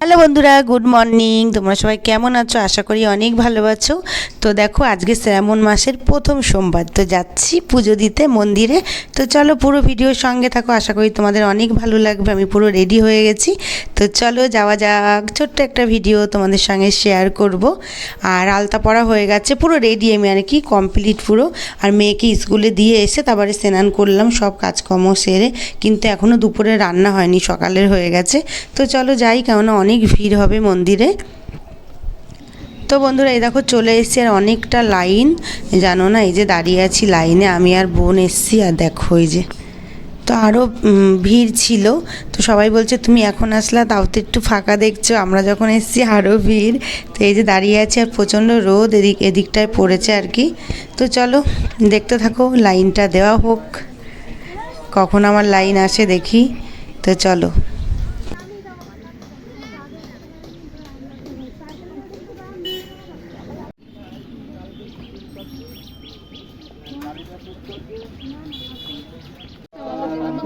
Hello বন্ধুরা, good morning. তোমরা সবাই কেমন আছো? আশা করি অনেক ভালো আছো। তো দেখো, আজকে শ্রাবণ মাসের প্রথম সোমবার, তো যাচ্ছি পুজো দিতে মন্দিরে। তো চলো পুরো ভিডিওর সঙ্গে থাকো, আশা করি তোমাদের অনেক ভালো লাগবে। আমি পুরো রেডি হয়ে গেছি, তো চলো যাওয়া যাক। ছোট্ট একটা ভিডিও তোমাদের সঙ্গে শেয়ার করব। আর আলতা পরা হয়ে গেছে, পুরো রেডি আমি আর কি, কমপ্লিট পুরো। আর মেয়েকে স্কুলে দিয়ে এসে তারপরে স্নান করলাম, সব কাজকর্ম সেরে। কিন্তু এখনও দুপুরে রান্না হয়নি, সকালের হয়ে গেছে। তো চলো যাই, কেননা অনেক ভিড় হবে মন্দিরে। তো বন্ধুরা, এই দেখো চলে এসেছি, আর অনেকটা লাইন, জানো না, এই যে দাঁড়িয়ে আছি লাইনে, আমি আর বোন এসছি। আর দেখো এই যে, তো আরও ভিড় ছিল। তো সবাই বলছে তুমি এখন আসলা, তাও তো একটু ফাঁকা দেখছো। আমরা যখন এসেছি আরও ভিড়। তো এই যে দাঁড়িয়ে আছি, আর প্রচণ্ড রোদ এদিকটায় পড়েছে আর কি। তো চলো দেখতে থাকো, লাইনটা দেওয়া হোক, কখন আমার লাইন আসে দেখি। তো চলো।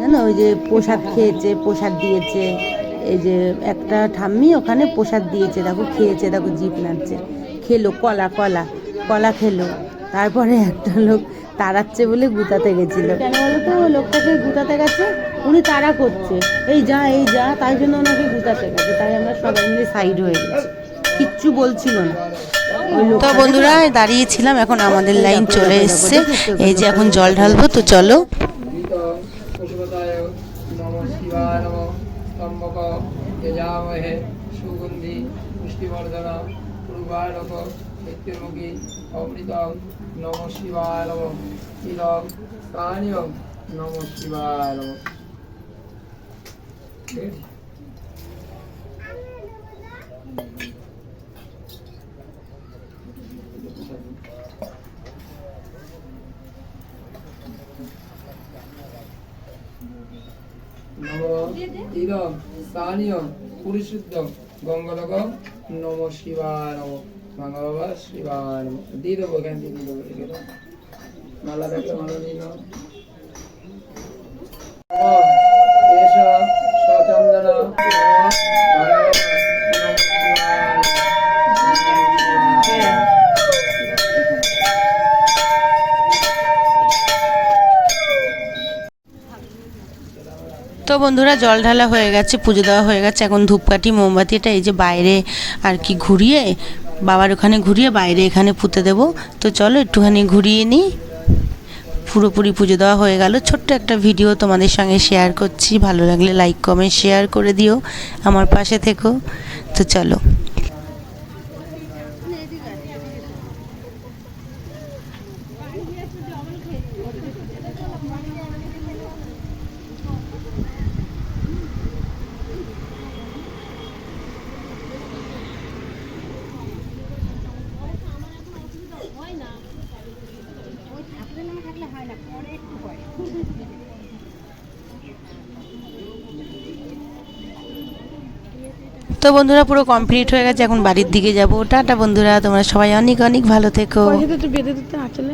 জানো, ওই যে প্রসাদ খেয়েছে, প্রসাদ দিয়েছে, এই যে একটা ঠাম্মি ওখানে প্রসাদ দিয়েছে, দেখো খেয়েছে, দেখো জিভ নাড়ছে, খেলো কলা কলা কলা খেলো। তারপরে একটা লোক তাড়াচ্ছে বলে গুতাতে গেছিলো। কেন বলো তো, লোকটাকে গুতাতে গেছে, উনি তাড়া করছে, এই যা এই যা, তাই জন্য ওনাকে গুতাতে গেছে। তাই আমরা সবাই মিলে সাইড হয়ে গেছি, কিচ্ছু বলছিল না। তো বন্ধুরা, দাঁড়িয়েছিলাম, এখন আমাদের লাইন চলে এসছে। এই যে এখন জল ঢালবো, তো চলো। নমঃ শিবায় নমঃ স্তম্ভক যজামহে সুগন্ধি পুষ্টিবর্ধন পূর্বারক নিত্যমুখী অমৃতং নমঃ শিবায় নমঃ ইদং পানীয়ং নমঃ শিবায় নমঃ। ইদং স্থানীয় পরিশুদ্ধ গঙ্গলগম নমঃ শিবায় নমঃ। বাংলা বাবা শিবায় নমঃ দিয়ে দেবো, এখান দিয়ে দিয়ে দেবো। মালা দেখলে মালা নিয়ে নাও। এস সচন্দন তো বন্ধুরা, জল ঢালা হয়ে গেছে, পুজো দেওয়া হয়ে গেছে। এখন ধূপকাঠি মোমবাতিটা এই যে বাইরে আর কি ঘুরিয়ে, বাবার ওখানে ঘুরিয়ে বাইরে এখানে পুঁতে দেবো। তো চলো একটুখানি ঘুরিয়ে নিই। পুরোপুরি পুজো দেওয়া হয়ে গেল। ছোট্ট একটা ভিডিও তোমাদের সঙ্গে শেয়ার করছি, ভালো লাগলে লাইক কমেন্ট শেয়ার করে দিও, আমার পাশে থেকো। তো চলো। তো বন্ধুরা, পুরো কমপ্লিট হয়ে গেছে, এখন বাড়ির দিকে যাবো। টাটা বন্ধুরা, তোমরা সবাই অনেক অনেক ভালো থেকো।